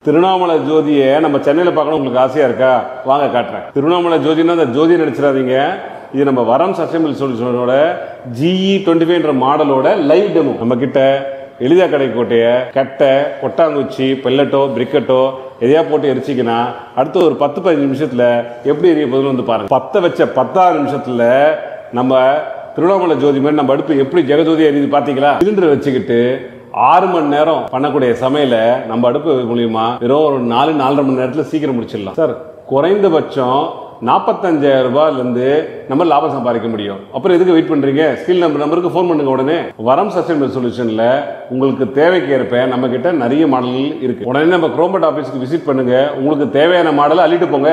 திருவண்ணாமலை ஜோதியை நம்ம சென்னையில் பார்க்கணும் உங்களுக்கு ஆசையா இருக்கா? வாங்க காட்டுறேன். திருவண்ணாமலை ஜோதினா அந்த ஜோதியை நினைச்சிடாதீங்க. இது நம்ம வரம் சஸ்டைனபிள் சொல்யூஷனோட GE25 மாடலோட லைவ் டெமோ. நம்ம கிட்ட எளிதா கிடைக்கக்கூடிய கட்டை, கொட்டாங்குச்சி, பெல்லட்டோ, பிரிக்கட்டோ எதையா போட்டு எரிச்சிக்கினா அடுத்து ஒரு 10-15 நிமிஷத்துல எப்படி எரிய போதுன்னு வந்து பாருங்க. 10 வச்ச 10ஆவது நிமிஷத்துல நம்ம திருவண்ணாமலை ஜோதி மாதிரி நம்ம அடுப்பு எப்படி ஜெகஜோதி எரியுது பாத்தீங்களா? சிலிண்டர் வச்சுக்கிட்டு 6 மணி நேரம் பண்ணக்கூடிய சமையல நம்ம அடுப்பு மூலியமா வெறும் ஒரு 4-4.5 மணி நேரத்துல சீக்கிரம் முடிச்சிடலாம் சார். குறைந்தபட்சம் 45,000 ரூபாயிலிருந்து நம்ம லாபம் சம்பாதிக்க முடியும். அப்புறம் எதுக்கு வெயிட் பண்றீங்க? ஸ்கில் நம்பருக்கு ஃபோன் பண்ணுங்க. உடனே வரம் சஸ்டைனபிள் சொல்யூஷன்ல உங்களுக்கு தேவைக்கு ஏற்ப நம்ம கிட்ட நிறைய மாடல்கள் இருக்கு. உடனே நம்ம குரோம்பட் ஆபீஸ்க்கு விசிட் பண்ணுங்க. உங்களுக்கு தேவையான மாடலை அள்ளிட்டு போங்க.